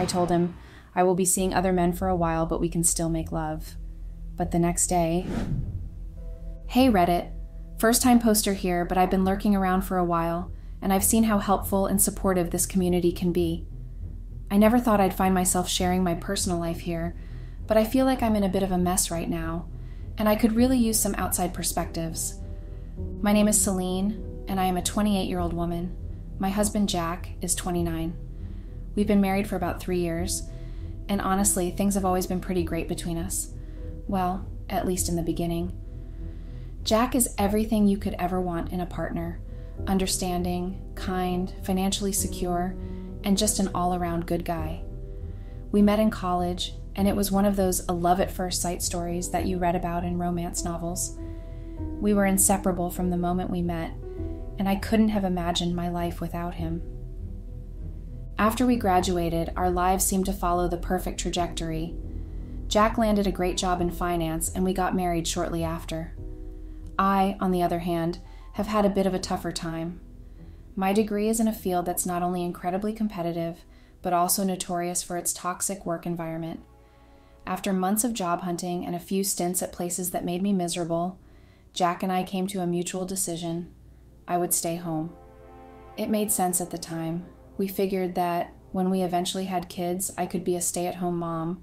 I told him, I will be seeing other men for a while, but we can still make love. But the next day, hey Reddit, first time poster here, but I've been lurking around for a while, and I've seen how helpful and supportive this community can be. I never thought I'd find myself sharing my personal life here, but I feel like I'm in a bit of a mess right now, and I could really use some outside perspectives. My name is Celine, and I am a 28-year-old woman. My husband, Jack, is 29. We've been married for about 3 years, and honestly, things have always been pretty great between us. Well, at least in the beginning. Jack is everything you could ever want in a partner. Understanding, kind, financially secure, and just an all-around good guy. We met in college, and it was one of those a love at first sight stories that you read about in romance novels. We were inseparable from the moment we met, and I couldn't have imagined my life without him. After we graduated, our lives seemed to follow the perfect trajectory. Jack landed a great job in finance, and we got married shortly after. I, on the other hand, have had a bit of a tougher time. My degree is in a field that's not only incredibly competitive, but also notorious for its toxic work environment. After months of job hunting and a few stints at places that made me miserable, Jack and I came to a mutual decision. I would stay home. It made sense at the time. We figured that when we eventually had kids, I could be a stay-at-home mom,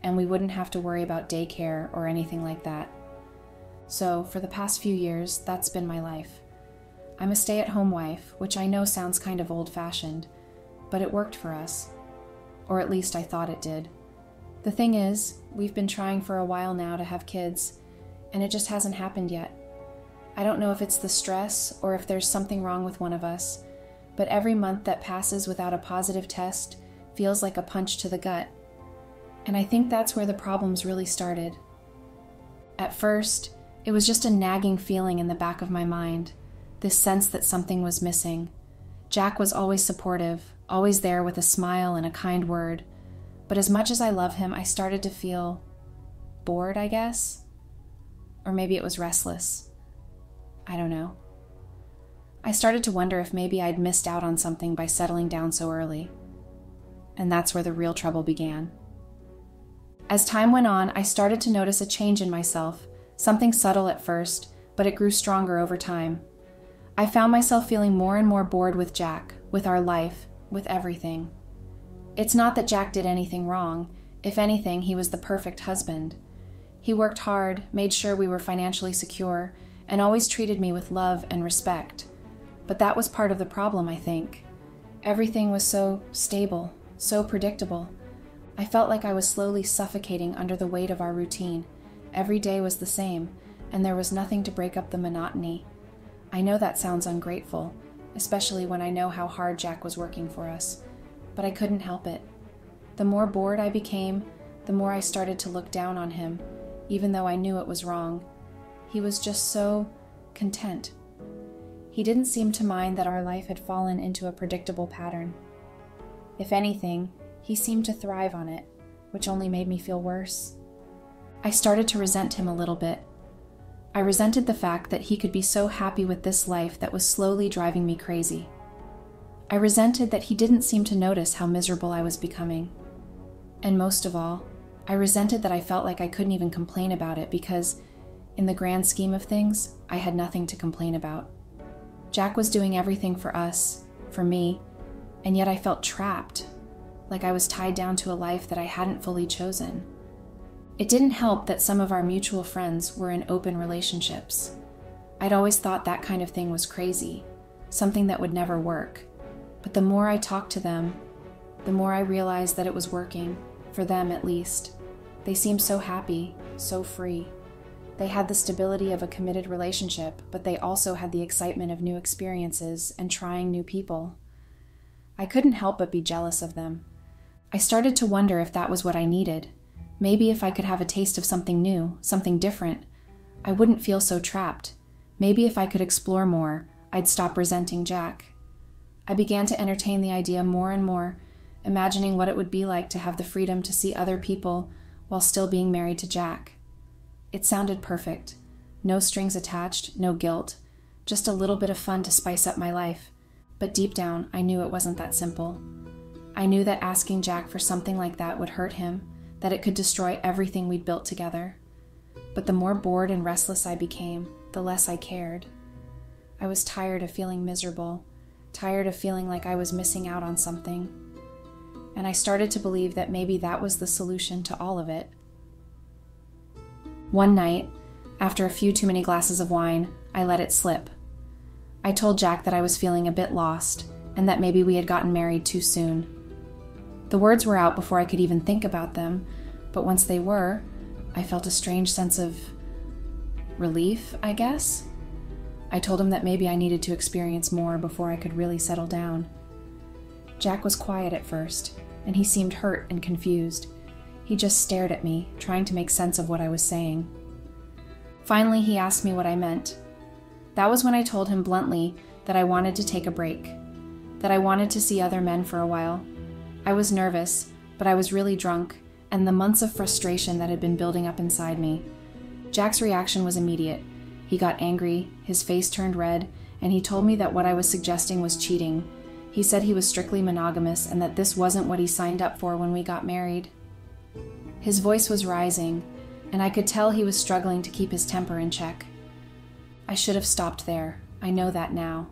and we wouldn't have to worry about daycare or anything like that. So, for the past few years, that's been my life. I'm a stay-at-home wife, which I know sounds kind of old-fashioned, but it worked for us. Or at least I thought it did. The thing is, we've been trying for a while now to have kids, and it just hasn't happened yet. I don't know if it's the stress or if there's something wrong with one of us, but every month that passes without a positive test feels like a punch to the gut. And I think that's where the problems really started. At first, it was just a nagging feeling in the back of my mind, this sense that something was missing. Jack was always supportive, always there with a smile and a kind word, but as much as I love him, I started to feel bored, I guess? Or maybe it was restless. I don't know. I started to wonder if maybe I'd missed out on something by settling down so early. And that's where the real trouble began. As time went on, I started to notice a change in myself, something subtle at first, but it grew stronger over time. I found myself feeling more and more bored with Jack, with our life, with everything. It's not that Jack did anything wrong. If anything, he was the perfect husband. He worked hard, made sure we were financially secure, and always treated me with love and respect. But that was part of the problem, I think. Everything was so stable, so predictable. I felt like I was slowly suffocating under the weight of our routine. Every day was the same, and there was nothing to break up the monotony. I know that sounds ungrateful, especially when I know how hard Jack was working for us, but I couldn't help it. The more bored I became, the more I started to look down on him, even though I knew it was wrong. He was just so content. He didn't seem to mind that our life had fallen into a predictable pattern. If anything, he seemed to thrive on it, which only made me feel worse. I started to resent him a little bit. I resented the fact that he could be so happy with this life that was slowly driving me crazy. I resented that he didn't seem to notice how miserable I was becoming. And most of all, I resented that I felt like I couldn't even complain about it because, in the grand scheme of things, I had nothing to complain about. Jack was doing everything for us, for me, and yet I felt trapped, like I was tied down to a life that I hadn't fully chosen. It didn't help that some of our mutual friends were in open relationships. I'd always thought that kind of thing was crazy, something that would never work. But the more I talked to them, the more I realized that it was working, for them at least. They seemed so happy, so free. They had the stability of a committed relationship, but they also had the excitement of new experiences and trying new people. I couldn't help but be jealous of them. I started to wonder if that was what I needed. Maybe if I could have a taste of something new, something different, I wouldn't feel so trapped. Maybe if I could explore more, I'd stop resenting Jack. I began to entertain the idea more and more, imagining what it would be like to have the freedom to see other people while still being married to Jack. It sounded perfect. No strings attached, no guilt, just a little bit of fun to spice up my life. But deep down, I knew it wasn't that simple. I knew that asking Jack for something like that would hurt him, that it could destroy everything we'd built together. But the more bored and restless I became, the less I cared. I was tired of feeling miserable, tired of feeling like I was missing out on something. And I started to believe that maybe that was the solution to all of it. One night, after a few too many glasses of wine, I let it slip. I told Jack that I was feeling a bit lost, and that maybe we had gotten married too soon. The words were out before I could even think about them, but once they were, I felt a strange sense of relief, I guess. I told him that maybe I needed to experience more before I could really settle down. Jack was quiet at first, and he seemed hurt and confused. He just stared at me, trying to make sense of what I was saying. Finally, he asked me what I meant. That was when I told him bluntly that I wanted to take a break, that I wanted to see other men for a while. I was nervous, but I was really drunk, and the months of frustration that had been building up inside me. Jack's reaction was immediate. He got angry, his face turned red, and he told me that what I was suggesting was cheating. He said he was strictly monogamous and that this wasn't what he signed up for when we got married. His voice was rising, and I could tell he was struggling to keep his temper in check. I should have stopped there, I know that now,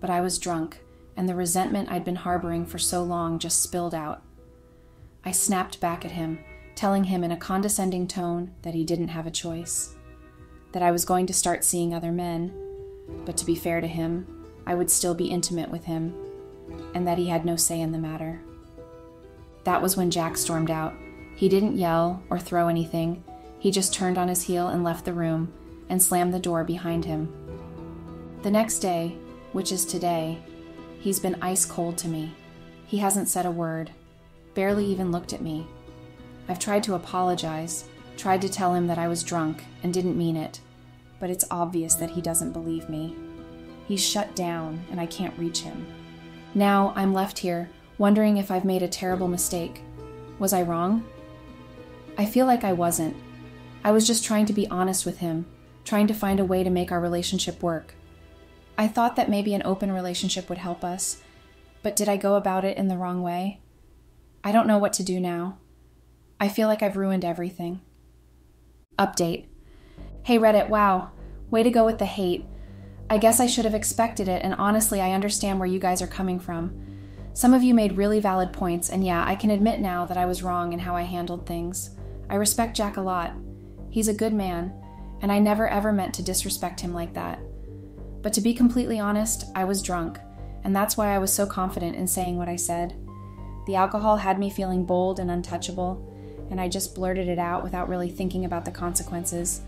but I was drunk, and the resentment I'd been harboring for so long just spilled out. I snapped back at him, telling him in a condescending tone that he didn't have a choice, that I was going to start seeing other men, but to be fair to him, I would still be intimate with him, and that he had no say in the matter. That was when Jack stormed out. He didn't yell or throw anything. He just turned on his heel and left the room and slammed the door behind him. The next day, which is today, he's been ice cold to me. He hasn't said a word, barely even looked at me. I've tried to apologize, tried to tell him that I was drunk and didn't mean it, but it's obvious that he doesn't believe me. He's shut down and I can't reach him. Now I'm left here, wondering if I've made a terrible mistake. Was I wrong? I feel like I wasn't. I was just trying to be honest with him, trying to find a way to make our relationship work. I thought that maybe an open relationship would help us, but did I go about it in the wrong way? I don't know what to do now. I feel like I've ruined everything. Update. Hey Reddit, wow, way to go with the hate. I guess I should have expected it, and honestly, I understand where you guys are coming from. Some of you made really valid points, and yeah, I can admit now that I was wrong in how I handled things. I respect Jack a lot. He's a good man, and I never ever meant to disrespect him like that. But to be completely honest, I was drunk, and that's why I was so confident in saying what I said. The alcohol had me feeling bold and untouchable, and I just blurted it out without really thinking about the consequences.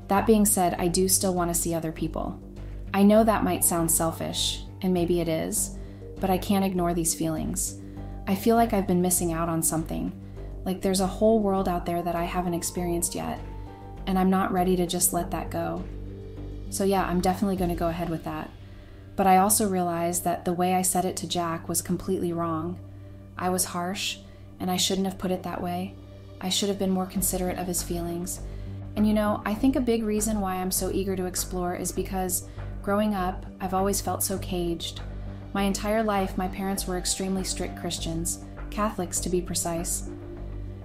That being said, I do still want to see other people. I know that might sound selfish, and maybe it is, but I can't ignore these feelings. I feel like I've been missing out on something, like there's a whole world out there that I haven't experienced yet, and I'm not ready to just let that go. So yeah, I'm definitely going to go ahead with that. But I also realized that the way I said it to Jack was completely wrong. I was harsh, and I shouldn't have put it that way. I should have been more considerate of his feelings. And you know, I think a big reason why I'm so eager to explore is because growing up, I've always felt so caged. My entire life, my parents were extremely strict Christians, Catholics to be precise.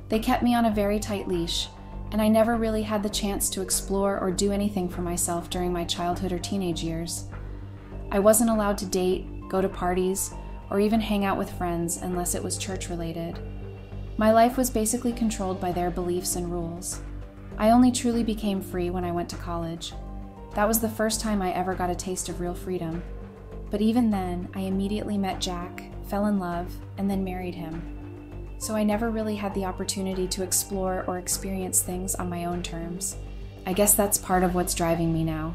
They kept me on a very tight leash, and I never really had the chance to explore or do anything for myself during my childhood or teenage years. I wasn't allowed to date, go to parties, or even hang out with friends unless it was church-related. My life was basically controlled by their beliefs and rules. I only truly became free when I went to college. That was the first time I ever got a taste of real freedom. But even then, I immediately met Jack, fell in love, and then married him. So I never really had the opportunity to explore or experience things on my own terms. I guess that's part of what's driving me now.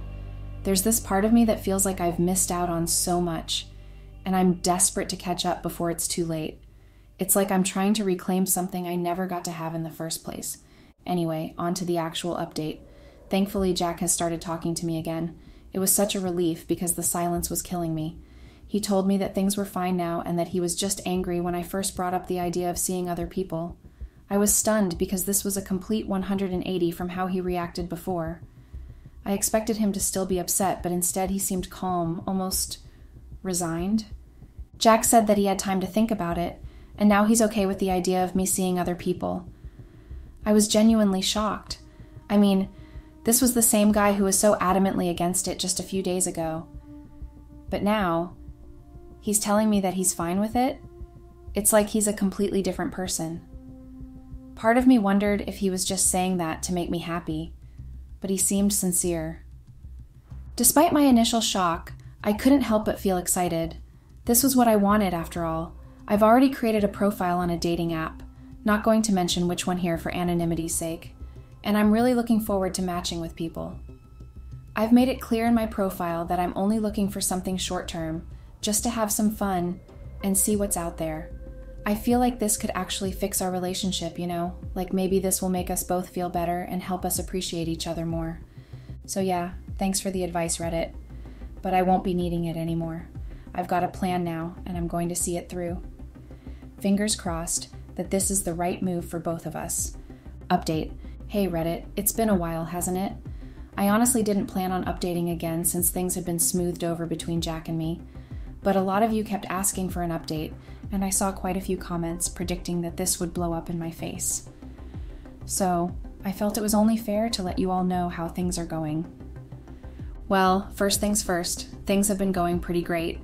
There's this part of me that feels like I've missed out on so much, and I'm desperate to catch up before it's too late. It's like I'm trying to reclaim something I never got to have in the first place. Anyway, on to the actual update. Thankfully, Jack has started talking to me again. It was such a relief because the silence was killing me. He told me that things were fine now and that he was just angry when I first brought up the idea of seeing other people. I was stunned because this was a complete 180 from how he reacted before. I expected him to still be upset, but instead he seemed calm, almost resigned. Jack said that he had time to think about it, and now he's okay with the idea of me seeing other people. I was genuinely shocked. I mean, this was the same guy who was so adamantly against it just a few days ago. But now, he's telling me that he's fine with it. It's like he's a completely different person. Part of me wondered if he was just saying that to make me happy, but he seemed sincere. Despite my initial shock, I couldn't help but feel excited. This was what I wanted, after all. I've already created a profile on a dating app, not going to mention which one here for anonymity's sake, and I'm really looking forward to matching with people. I've made it clear in my profile that I'm only looking for something short-term, just to have some fun and see what's out there. I feel like this could actually fix our relationship, like maybe this will make us both feel better and help us appreciate each other more. So yeah, thanks for the advice, Reddit, but I won't be needing it anymore. I've got a plan now, and I'm going to see it through. Fingers crossed that this is the right move for both of us. Update. Hey Reddit, it's been a while, hasn't it? I honestly didn't plan on updating again since things had been smoothed over between Jack and me, but a lot of you kept asking for an update, and I saw quite a few comments predicting that this would blow up in my face. So, I felt it was only fair to let you all know how things are going. Well, first things first, things have been going pretty great.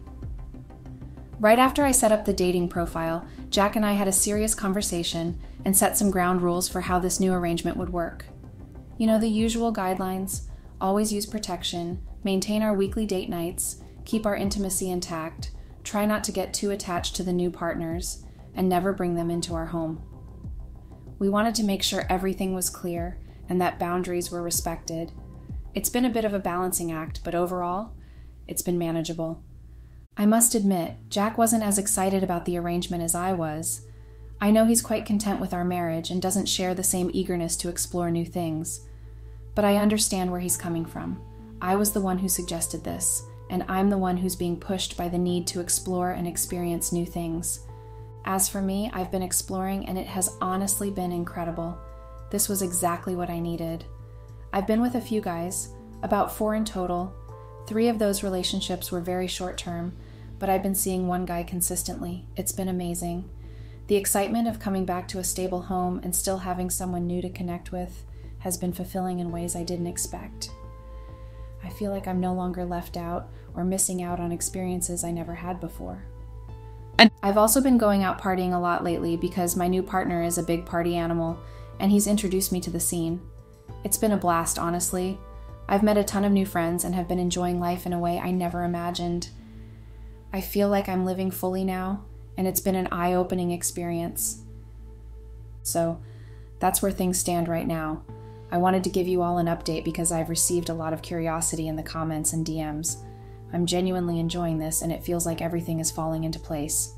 Right after I set up the dating profile, Jack and I had a serious conversation and set some ground rules for how this new arrangement would work. The usual guidelines: always use protection, maintain our weekly date nights, keep our intimacy intact, try not to get too attached to the new partners, and never bring them into our home. We wanted to make sure everything was clear and that boundaries were respected. It's been a bit of a balancing act, but overall, it's been manageable. I must admit, Jack wasn't as excited about the arrangement as I was. I know he's quite content with our marriage and doesn't share the same eagerness to explore new things. But I understand where he's coming from. I was the one who suggested this, and I'm the one who's being pushed by the need to explore and experience new things. As for me, I've been exploring, and it has honestly been incredible. This was exactly what I needed. I've been with a few guys, about 4 in total. 3 of those relationships were very short-term, but I've been seeing one guy consistently. It's been amazing. The excitement of coming back to a stable home and still having someone new to connect with has been fulfilling in ways I didn't expect. I feel like I'm no longer left out or missing out on experiences I never had before. I've also been going out partying a lot lately because my new partner is a big party animal, and he's introduced me to the scene. It's been a blast, honestly. I've met a ton of new friends and have been enjoying life in a way I never imagined. I feel like I'm living fully now, and it's been an eye-opening experience. So, that's where things stand right now. I wanted to give you all an update because I've received a lot of curiosity in the comments and DMs. I'm genuinely enjoying this, and it feels like everything is falling into place.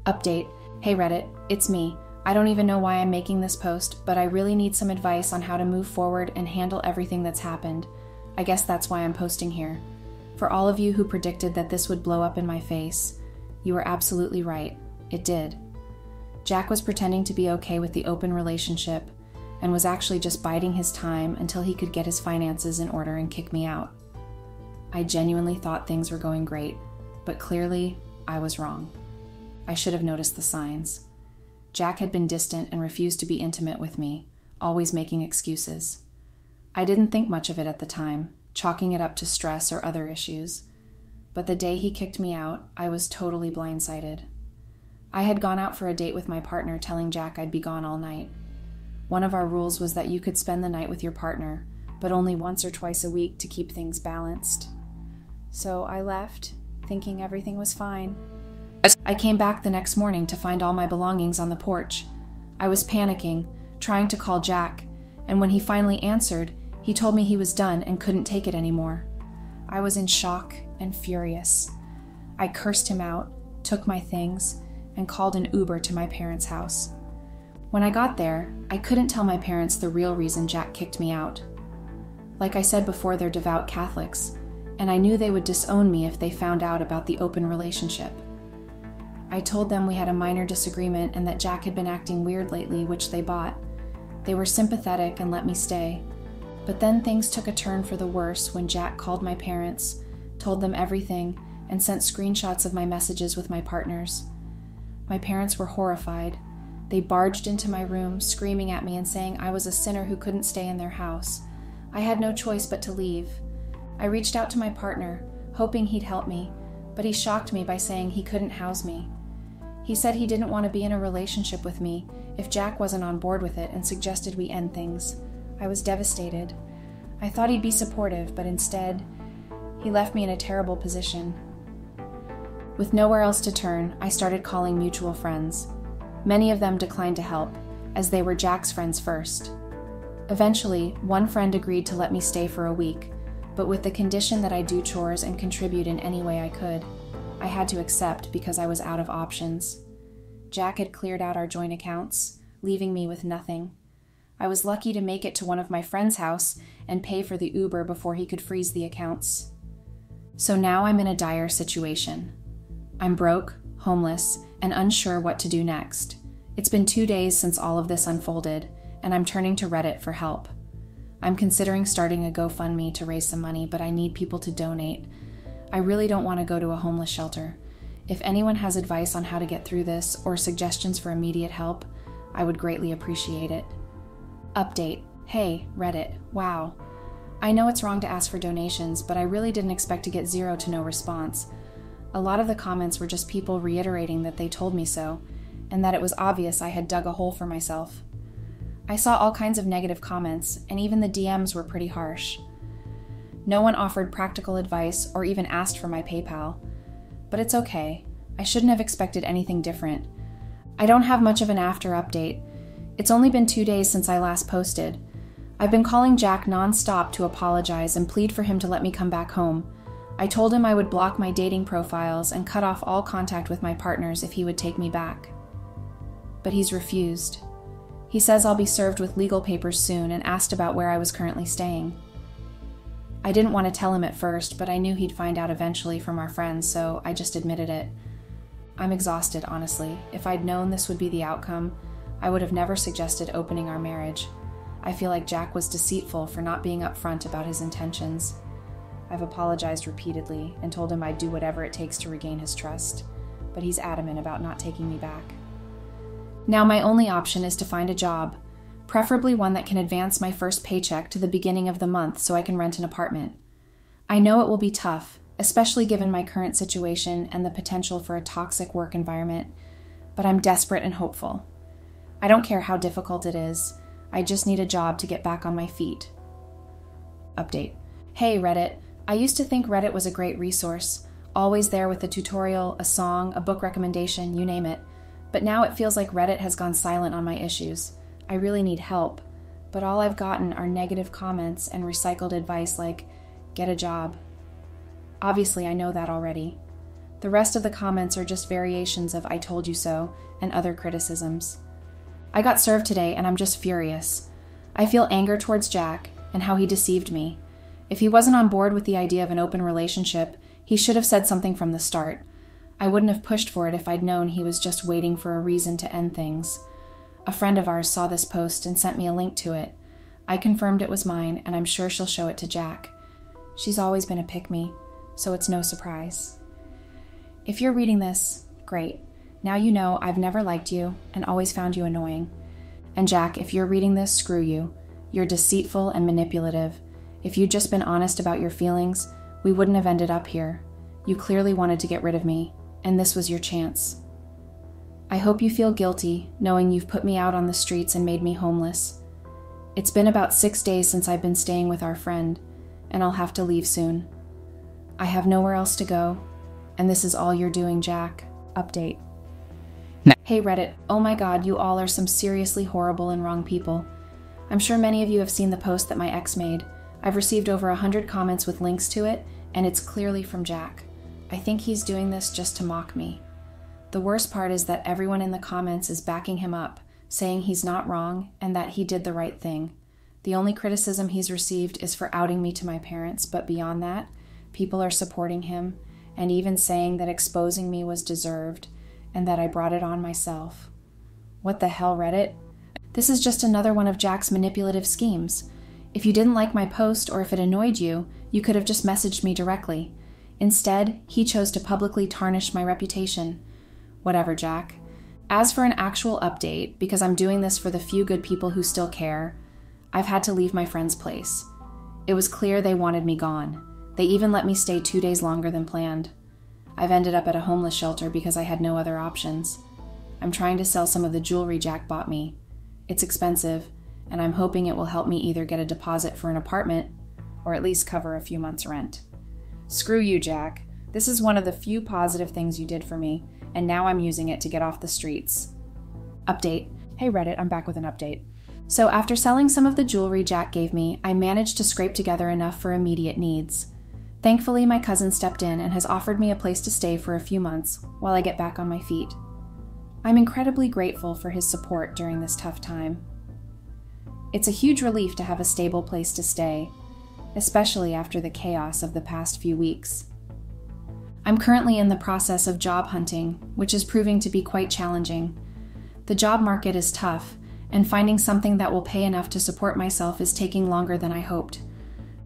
Update. Hey Reddit, it's me. I don't even know why I'm making this post, but I really need some advice on how to move forward and handle everything that's happened. I guess that's why I'm posting here. For all of you who predicted that this would blow up in my face, you were absolutely right. It did. Jack was pretending to be okay with the open relationship and was actually just biding his time until he could get his finances in order and kick me out. I genuinely thought things were going great, but clearly I was wrong. I should have noticed the signs. Jack had been distant and refused to be intimate with me, always making excuses. I didn't think much of it at the time, chalking it up to stress or other issues. But the day he kicked me out, I was totally blindsided. I had gone out for a date with my partner, telling Jack I'd be gone all night. One of our rules was that you could spend the night with your partner, but only once or twice a week to keep things balanced. So I left, thinking everything was fine. I came back the next morning to find all my belongings on the porch. I was panicking, trying to call Jack, and when he finally answered, he told me he was done and couldn't take it anymore. I was in shock and furious. I cursed him out, took my things, and called an Uber to my parents' house. When I got there, I couldn't tell my parents the real reason Jack kicked me out. Like I said before, they're devout Catholics, and I knew they would disown me if they found out about the open relationship. I told them we had a minor disagreement and that Jack had been acting weird lately, which they bought. They were sympathetic and let me stay. But then things took a turn for the worse when Jack called my parents, told them everything, and sent screenshots of my messages with my partners. My parents were horrified. They barged into my room, screaming at me and saying I was a sinner who couldn't stay in their house. I had no choice but to leave. I reached out to my partner, hoping he'd help me, but he shocked me by saying he couldn't house me. He said he didn't want to be in a relationship with me if Jack wasn't on board with it and suggested we end things. I was devastated. I thought he'd be supportive, but instead, he left me in a terrible position. With nowhere else to turn, I started calling mutual friends. Many of them declined to help, as they were Jack's friends first. Eventually, one friend agreed to let me stay for a week, but with the condition that I do chores and contribute in any way I could. I had to accept because I was out of options. Jack had cleared out our joint accounts, leaving me with nothing. I was lucky to make it to one of my friend's house and pay for the Uber before he could freeze the accounts. So now I'm in a dire situation. I'm broke, homeless, and unsure what to do next. It's been 2 days since all of this unfolded, and I'm turning to Reddit for help. I'm considering starting a GoFundMe to raise some money, but I need people to donate. I really don't want to go to a homeless shelter. If anyone has advice on how to get through this or suggestions for immediate help, I would greatly appreciate it. Update. Hey, Reddit. Wow. I know it's wrong to ask for donations, but I really didn't expect to get 0 to no response. A lot of the comments were just people reiterating that they told me so, and that it was obvious I had dug a hole for myself. I saw all kinds of negative comments, and even the DMs were pretty harsh. No one offered practical advice or even asked for my PayPal. But it's okay. I shouldn't have expected anything different. I don't have much of an after update. It's only been 2 days since I last posted. I've been calling Jack non-stop to apologize and plead for him to let me come back home. I told him I would block my dating profiles and cut off all contact with my partners if he would take me back. But he's refused. He says I'll be served with legal papers soon and asked about where I was currently staying. I didn't want to tell him at first, but I knew he'd find out eventually from our friends, so I just admitted it. I'm exhausted, honestly. If I'd known this would be the outcome, I would have never suggested opening our marriage. I feel like Jack was deceitful for not being upfront about his intentions. I've apologized repeatedly and told him I'd do whatever it takes to regain his trust, but he's adamant about not taking me back. Now my only option is to find a job, preferably one that can advance my first paycheck to the beginning of the month so I can rent an apartment. I know it will be tough, especially given my current situation and the potential for a toxic work environment, but I'm desperate and hopeful. I don't care how difficult it is. I just need a job to get back on my feet. Update. Hey, Reddit. I used to think Reddit was a great resource, always there with a tutorial, a song, a book recommendation, you name it. But now it feels like Reddit has gone silent on my issues. I really need help, but all I've gotten are negative comments and recycled advice like, get a job. Obviously, I know that already. The rest of the comments are just variations of I told you so and other criticisms. I got served today and I'm just furious. I feel anger towards Jack and how he deceived me. If he wasn't on board with the idea of an open relationship, he should have said something from the start. I wouldn't have pushed for it if I'd known he was just waiting for a reason to end things. A friend of ours saw this post and sent me a link to it. I confirmed it was mine, and I'm sure she'll show it to Jack. She's always been a pick-me, so it's no surprise. If you're reading this, great. Now you know I've never liked you and always found you annoying. And Jack, if you're reading this, screw you. You're deceitful and manipulative. If you'd just been honest about your feelings, we wouldn't have ended up here. You clearly wanted to get rid of me, and this was your chance. I hope you feel guilty, knowing you've put me out on the streets and made me homeless. It's been about 6 days since I've been staying with our friend, and I'll have to leave soon. I have nowhere else to go, and this is all you're doing, Jack. Update. Hey Reddit, oh my god, you all are some seriously horrible and wrong people. I'm sure many of you have seen the post that my ex made. I've received over 100 comments with links to it, and it's clearly from Jack. I think he's doing this just to mock me. The worst part is that everyone in the comments is backing him up, saying he's not wrong and that he did the right thing. The only criticism he's received is for outing me to my parents, but beyond that, people are supporting him and even saying that exposing me was deserved and that I brought it on myself. What the hell, Reddit? This is just another one of Jack's manipulative schemes. If you didn't like my post or if it annoyed you, you could have just messaged me directly. Instead, he chose to publicly tarnish my reputation. Whatever, Jack. As for an actual update, because I'm doing this for the few good people who still care, I've had to leave my friend's place. It was clear they wanted me gone. They even let me stay 2 days longer than planned. I've ended up at a homeless shelter because I had no other options. I'm trying to sell some of the jewelry Jack bought me. It's expensive, and I'm hoping it will help me either get a deposit for an apartment or at least cover a few months' rent. Screw you, Jack. This is one of the few positive things you did for me, and now I'm using it to get off the streets. Update. Hey Reddit, I'm back with an update. So after selling some of the jewelry Jack gave me, I managed to scrape together enough for immediate needs. Thankfully, my cousin stepped in and has offered me a place to stay for a few months while I get back on my feet. I'm incredibly grateful for his support during this tough time. It's a huge relief to have a stable place to stay, especially after the chaos of the past few weeks. I'm currently in the process of job hunting, which is proving to be quite challenging. The job market is tough, and finding something that will pay enough to support myself is taking longer than I hoped.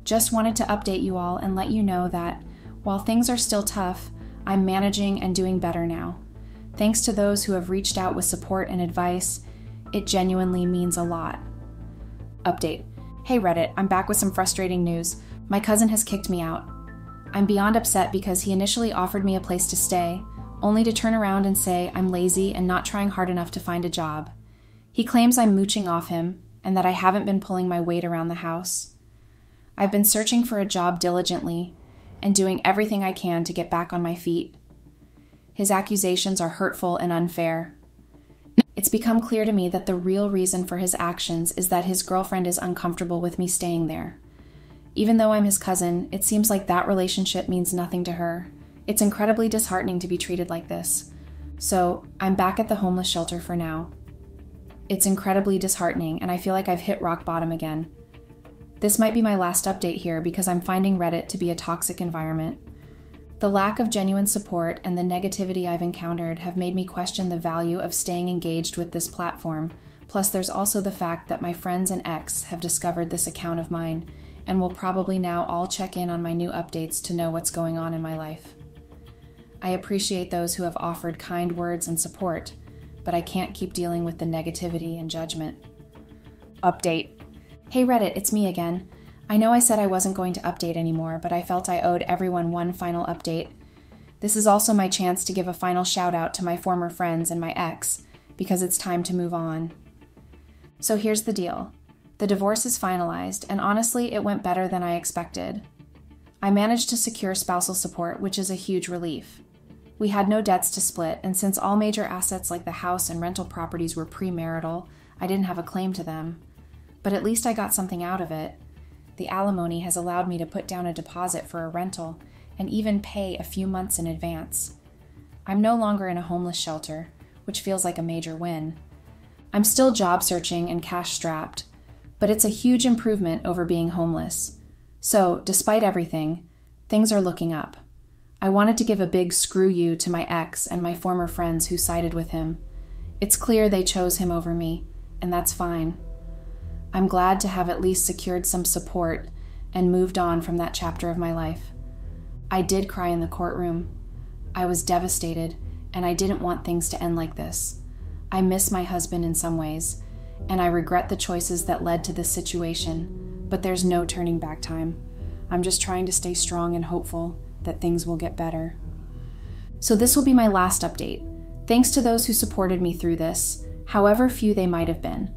Just wanted to update you all and let you know that, while things are still tough, I'm managing and doing better now. Thanks to those who have reached out with support and advice, it genuinely means a lot. Update. Hey Reddit, I'm back with some frustrating news. My cousin has kicked me out. I'm beyond upset because he initially offered me a place to stay, only to turn around and say I'm lazy and not trying hard enough to find a job. He claims I'm mooching off him and that I haven't been pulling my weight around the house. I've been searching for a job diligently and doing everything I can to get back on my feet. His accusations are hurtful and unfair. It's become clear to me that the real reason for his actions is that his girlfriend is uncomfortable with me staying there. Even though I'm his cousin, it seems like that relationship means nothing to her. It's incredibly disheartening to be treated like this. So, I'm back at the homeless shelter for now. It's incredibly disheartening, and I feel like I've hit rock bottom again. This might be my last update here because I'm finding Reddit to be a toxic environment. The lack of genuine support and the negativity I've encountered have made me question the value of staying engaged with this platform. Plus, there's also the fact that my friends and ex have discovered this account of mine and will probably now all check in on my new updates to know what's going on in my life. I appreciate those who have offered kind words and support, but I can't keep dealing with the negativity and judgment. Update. Hey Reddit, it's me again. I know I said I wasn't going to update anymore, but I felt I owed everyone one final update. This is also my chance to give a final shout out to my former friends and my ex, because it's time to move on. So here's the deal. The divorce is finalized, and honestly, it went better than I expected. I managed to secure spousal support, which is a huge relief. We had no debts to split, and since all major assets like the house and rental properties were premarital, I didn't have a claim to them. But at least I got something out of it. The alimony has allowed me to put down a deposit for a rental and even pay a few months in advance. I'm no longer in a homeless shelter, which feels like a major win. I'm still job searching and cash strapped, but it's a huge improvement over being homeless. So, despite everything, things are looking up. I wanted to give a big screw you to my ex and my former friends who sided with him. It's clear they chose him over me, and that's fine. I'm glad to have at least secured some support and moved on from that chapter of my life. I did cry in the courtroom. I was devastated, and I didn't want things to end like this. I miss my husband in some ways, and I regret the choices that led to this situation, but there's no turning back time. I'm just trying to stay strong and hopeful that things will get better. So this will be my last update. Thanks to those who supported me through this, however few they might have been.